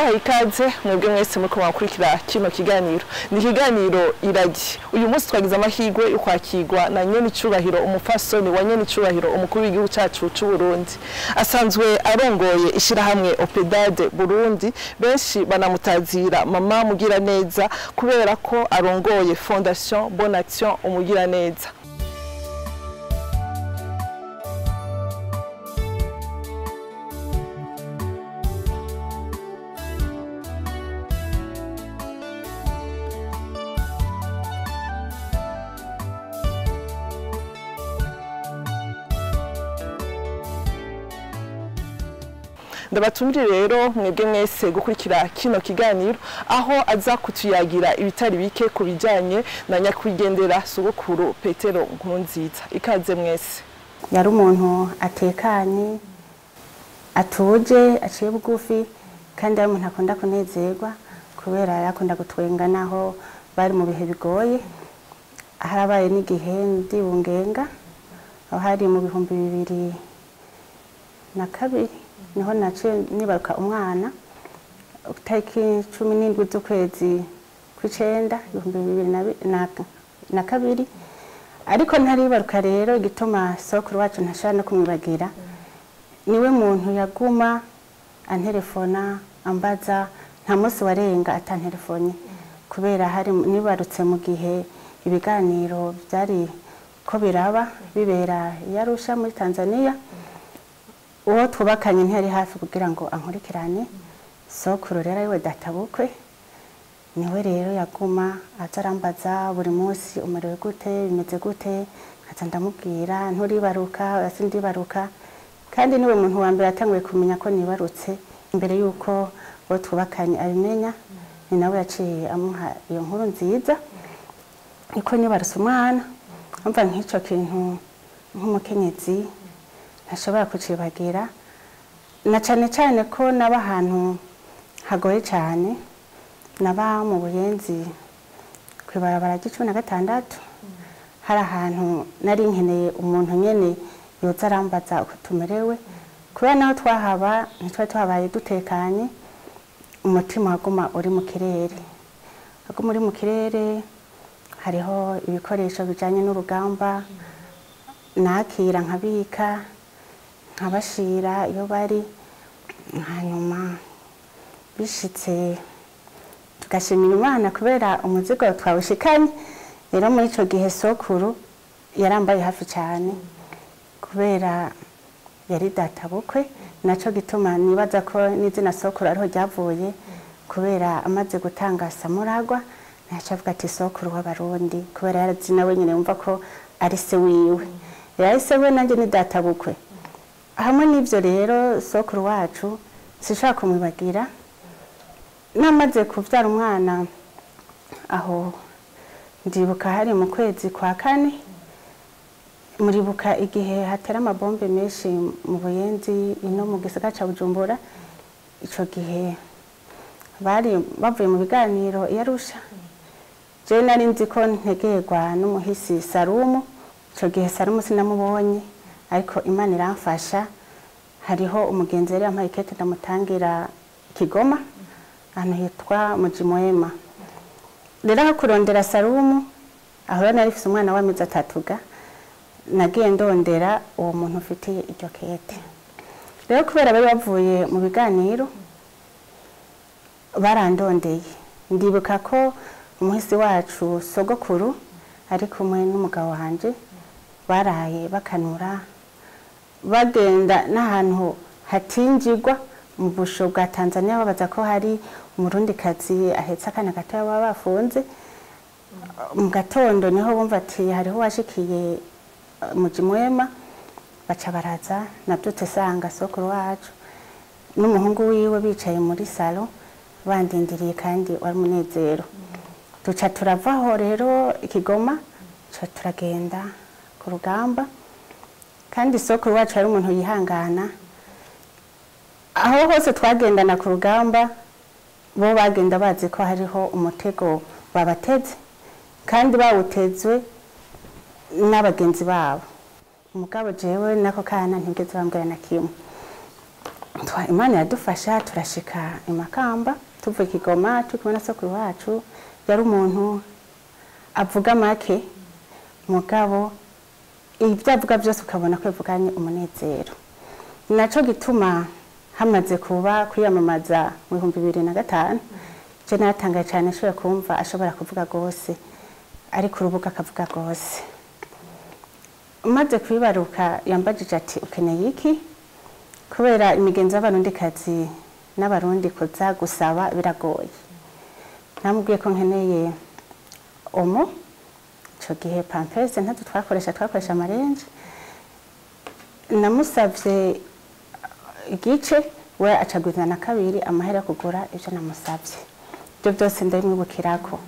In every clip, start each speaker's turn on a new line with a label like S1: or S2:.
S1: ndabaha ikaze mwebwe mwese muko mwakurikira kino kiganiro ni kiganiro iragi uyu munsi twagize amahirwe yo kwakirwa na Nyenicubahiro umufasoni wa Nyenicubahiro umukuru w'igihugu cyacu cy'u Burundi asanzwe arongoye ishirahamwe Opedade Burundi benshi banamutazira mama mugira neza kubera ko arongoye Fondation Bonne Action umugira neza. Ndabatumire rero mwebwe mwese gukurikira kino kiganiro aho aza kutuyagira ibitari bike kubijanye na nyakwigendera Sogokuru Petero Nkurunziza. Ikaze mwese.
S2: Yari umuntu atekanye atuje aciye bugufi kandi ari umuntu akunda kunezerwa kubera yakunda gutwenga naho bari mu bihe bigoye. Harabaye n'igihe ndibungenga aho hari mu 2002 niho naciye nibaruka umwana utariki 17 z'ukwezi kw'icenda 2002 ariko ntaribaruka rero igituma sokuru wacu ntashaka no kumwibagira niwe muntu yaguma antelefona ambaza nta munsi warenga atantelefone kubera hari nibarutse mu gihe ibiganiro byari ko biraba bibera yarusha muri Tanzania uwo twubakanye ntiyari hafi kugira ngo ankurikirane sokuru rero ariwe databukwe niwe rero yaguma azarambaza buri munsi umerewe gute bimeze gute nkaza ndamubwira nturibaruka asindibaruka kandi niwe muntu wa mbere atanguye kumenya ko nibarutse imbere yuko uwo twubakanye abimenya ni nawe yaciye amuha iyo nkuru nziza iko nibarutse umwana umva nk'ico kintu nk'umukenyezi ntashobora kucibagira na cyane ko naba ahantu hagoye cyane naba mu Buyenzi kwibarabara g'16 hari ahantu nari nkeneye umuntu nyene yoza arambaza uko tumerewe kubera naho twahaba ntitwari tuhabaye dutekanye umutima waguma uri mu kirere aguma uri mu kirere hariho ibikoresho bijanye n'urugamba nakira nkabika nkabashira iyo bari hanyuma bishitse tugashimira Imana kubera umuzigo twawushikanye rero muri ico gihe sokuru yarambaye hafi cyane kubera yari databukwe naco gituma nibaza ko n'izina sokuru ariho ryavuye kubera amaze gutanga samuragwa nacavuga ati sokuru w'abarundi kubera yarazina wenyine yumva ko ari se wiwe yari se we nanje ni databukwe hamwe n'ivyo rero sokuru wacu sishaka kumwibagira namaze kuvyara umwana aho ndibuka hari mu kwezi kwa kane muribuka igihe hatera amabombe menshi mu Buyenzi ino mu gisagara ca Bujumbura ico gihe bari bavuye mu biganiro yarusha je nari nzi ko ntegerwa n'umuhisi Sarumu ico gihe Sarumu sinamubonye ariko Imana iramfasha hariho umugenzi yari yampaye kete ndamutangira Kigoma ahantu hitwa Mujimoema rero kurondera Sarumu aho nari mfise umwana w'amezi 3 nagiye ndondera uwo muntu ufitiye iryo kete rero kubera bari bavuye mu biganiro barandondeye ndibuka ko umuhisi wacu Sogokuru ari kumwe n'umugabo wanje baraye bakanura bagenda n'ahantu hatinjirwa mu busho bwa Tanzania babaza ko hari umurundi kazi ahetse akana gato baba bafunze mu gatondo niho bumva ati hariho washikiye Mujimoema baca baraza nabyutse sanga sokuru wacu n'umuhungu wiwe bicaye muri salo bandindiriye kandi wari munezero duca turavaho rero Kigoma turagenda ku rugamba kandi sokuru wacu ari umuntu yihangana aho hose twagendana ku rugamba bo bagenda bazi ko hariho umutego babateze kandi bawutezwe n'abagenzi babo umugabo jewe nako kana ntigeze bambwira na kimwe Imana yadufasha turashika imakamba tuvuye Kigoma tukibona sokuru wacu yari umuntu avuga make mugabo ibyo avuga byose ukabona ko yavuganye umunezero. Naco gituma hamaze kuba kwiyamamaza mu 2005 je natangaye cyane shoye kumva ashobora kuvuga gose ari ku rubuga akavuga gose. Umaze kwibaruka yambajije ati ukeneye iki kubera imigenzo y'abarundi kazi n'abarundi kuza gusaba biragoye. Namubwiye ko nkeneye omo cyo gihe pampers ntazo twakoresha amarenje. Namusavye igice we acaguza na kabiri amahera kugura ivyo namusavye. Byo byose ndabimwibukirako.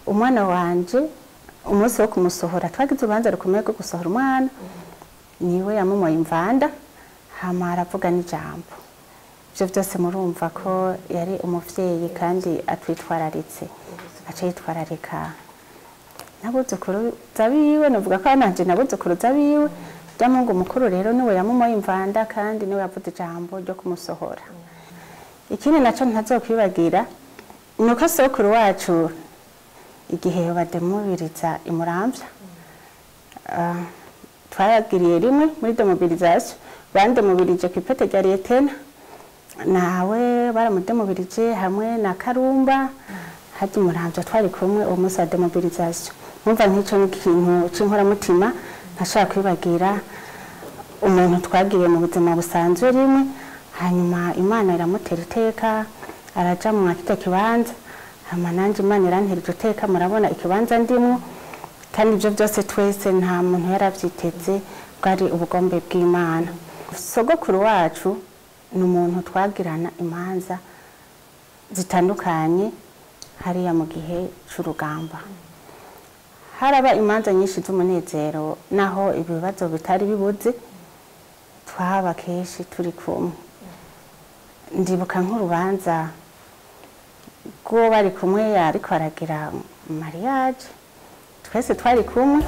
S2: Umwana wanje umunsi wo kumusohora twagize ubanza rukomeye ko gusohora umwana niwe yamumoye imvanda hama aravuga n'ijambo. Byo byose murumva ko yari umuvyeyi kandi atwitwararitse aca yitwararika nabuzukuru zabiwe. Navuga ko nanje nabuzukuru zabiwe byamungu mukuru rero niwe yamumoye imvanda kandi niwe yavuze ijambo ryo kumusohora. Ikindi naco ntazokwibagira nuko sokuru wacu igihe bademubiriza imuramvya twayagiriye rimwe muri demobilisation bandemubirije ku ipete rya Lieutenant nawe baramudemubirije hamwe na Karumba haje muramvya twari kumwe uwo munsi wa demobilisation. Numva nk'ico n'ikintu c'inkoramutima ntashaka kwibagira umuntu twagiriye mu buzima busanzwe rimwe hanyuma Imana iramutera iteka araja mu akita kibanza hama nanje Imana irantera iteka murabona ikibanza ndimo kandi ibyo byose twese nta muntu yaravyiteze bwari ubugombe bw'Imana. Sogokuru wacu ni umuntu twagirana imanza zitandukanye hariya mu gihe c'urugamba. Haraba imanza nyinshi z'umunezero naho ibibazo bitari bibuze twaba keshi turi kumwe. Ndibuka nk'urubanza ko bari kumwe ariko aragira mariage twese twari kumwe.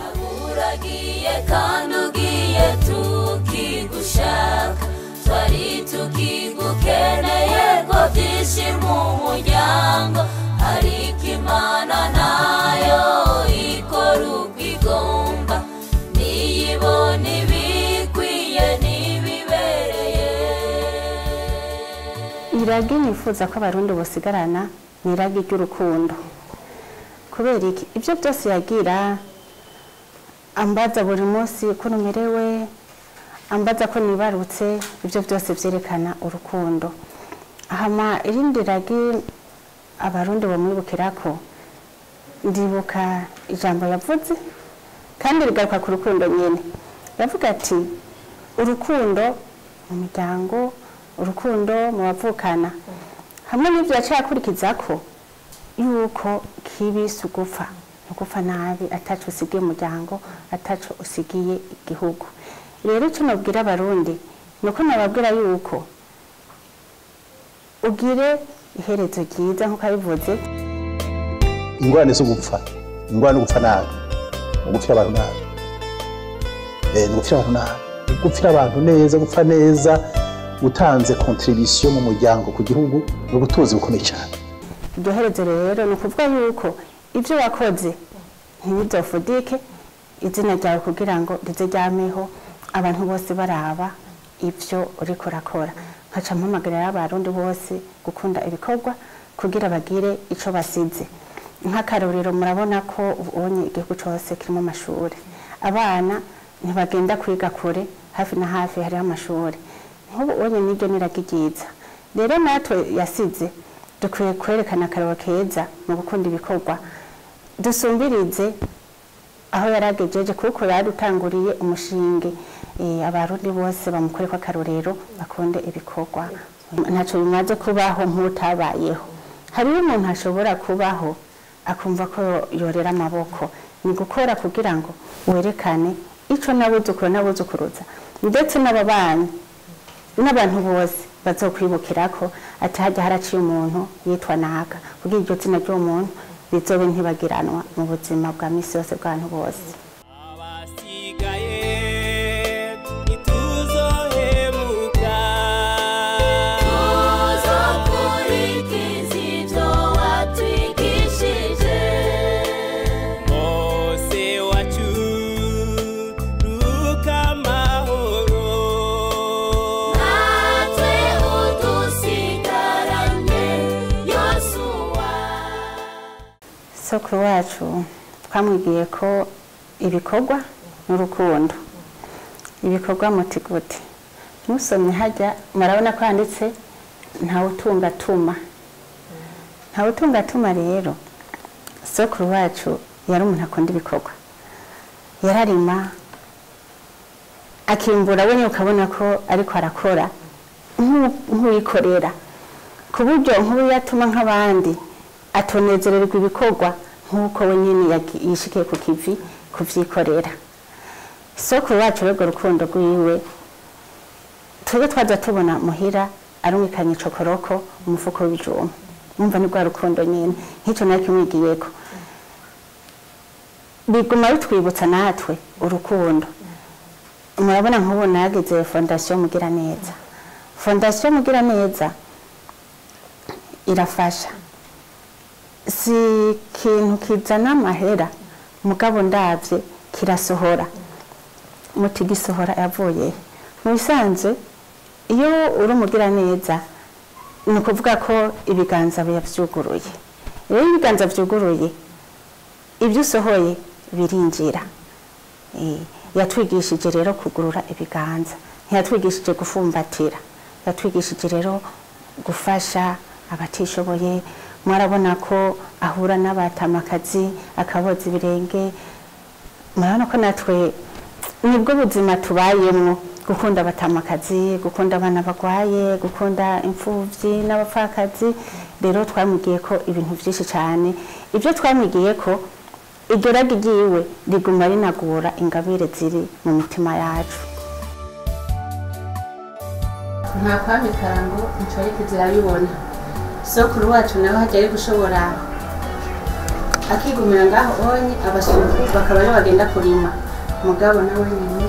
S3: Uragiye kandi ugiye tukigushaka twari tukigukeneye ko byinshi mu muryango ariko Imana nayo ikora uko igomba niyibona ibikwiye n'ibibereye.
S2: Iragi nifuza ko abarundi bosigarana ni iragi ry'urukundo. Kubera iki ibyo byose yagira ambaza buri munsi ko numerewe ambaza ko nibarutse ibyo byose byerekana urukundo. Ahama irindi ragi abarundi bamwibukirako ndibuka ijambo yavuze kandi rigaruka ku rukundo nyene. Yavuga ati urukundo mu miryango urukundo mu bavukana hamwe n'ibyo yacakurikizako yuko kibi sugufa nukufa nabi ataco usigiye umuryango ataco usigiye igihugu. Rero icyo nabwira abarundi nuko nababwira yuko ugire iherezo ryiza nkuko abivuze.
S4: Ingorane zo gupfa ingorane gupfa nabi gupfira abantu nabi gupfira abantu nabi gupfira abantu neza gupfa neza utanze contribution mu muryango ku gihugu no gutuza bukomeye cyane.
S2: Iryo herezo rero ni ukuvuga yuko ibyo wakoze ntibizofudike izina ryawe kugira ngo rize ryameho abantu bose baraba ibyo uriko urakora. Nkaca mpamagarira abarundi bose gukunda ibikorwa kugira bagire ico basize. Nk'akarorero murabona ko ubonye igihugu cyose kirimo amashuri abana ntibagenda kwiga kure hafi na hafi hari amashuri nk'ubu onye niryo niragigiza. Rero natwe yasize dukwiye kwerekana akarabo keza mu gukunda ibikorwa dusumbirize aho yaragejeje kuko yarutanguriye umushinge abarundi bose bamukoreko akarorero bakunde ibikorwa. Ntaco bimaze kubaho nk'utabayeho. Hari umuntu ashobora kubaho akumva ko yorera amaboko ni gukora kugira ngo werekane ico nabuzukuruza ndetse n'ababanyi n'abantu bose bazokwibukirako ati hajya haraciye umuntu yitwa naka kugira iryo zina ryo muntu bizobe ntibagiranwa mu buzima bwa misi yose bw'abantu bose.
S3: Abasigaye ituzohebuka
S2: sogokuru wacu twamwigiye ko ibikorwa n'urukundo. Ibikorwa muti gute? Musomye hajya murabona ko handitse ntawe utunga tuma. Ntawe utunga tuma rero sogokuru wacu yari umuntu akunda ibikorwa. Yararima akimbura we ukabona ko ariko arakora nk'uwikorera ku buryo nk'ubu yatuma nk'abandi atonezererwa ibikorwa nk'uko we nyine yishikiye ku kivi kuvyikorera. Sogokuru wacu rego rukundo rwiwe twebwe twaza tubona muhira arumikanye cokoroko umufuko w'ibijumba. Mumva ni rwa rukundo nyine nk'icyo nakimwigiyeko. Biguma bitwibutsa natwe urukundo. Murabona nk'ubu nagize fondation mugira neza. Fondation mugira neza irafasha. Si kintu kizana amahera mugabo ndavye kirasohora. Muti gisohora yavuye. Mu bisanzwe iyo uri mugira neza ni ukuvuga ko ibiganza byavyuguruye. Iyo ibiganza vyuguruye ibyo usohoye birinjira. Yatwigishije rero kugurura ibiganza. Ntiyatwigishije gufumbatira. Yatwigishije rero gufasha abatishoboye. Mwarabona ko ahura n'abatamakazi akaboza ibirenge. Murabona ko natwe nibwo buzima tubayemwo, gukunda abatamakazi, gukunda abana bagwaye, gukunda imfuvyi n'abapfakazi. Rero twamwigiye ko ibintu byinshi cyane. Ibyo twamwigiye ko iryo ragi ryiwe riguma rinagura ingabire ziri mu mitima yacu. Nta kwamikara ngo inshoreke zirabibona. Sogokuru wacu nawe hajya ari gushobora akigumira ngaho onye abashinzwe bakaba ari bagenda kurima. Mugabo nawe nyine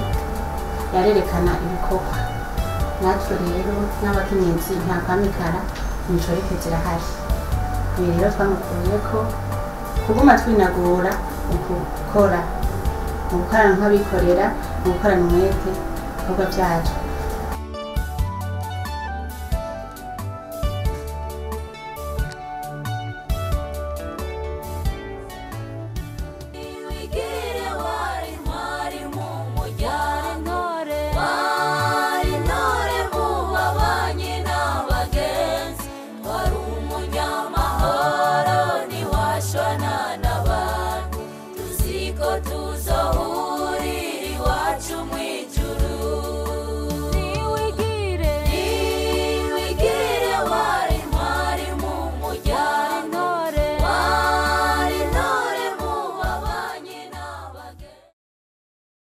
S2: yarerekana ibikorwa. Natwe rero n'abakenyezi nta kwamikara inshoreke zirahari. Ibi rero twamukuye ko kuguma twinagura gukora mu gukora nk'abikorera mu gukorana umwete ibikorwa byacu.
S3: So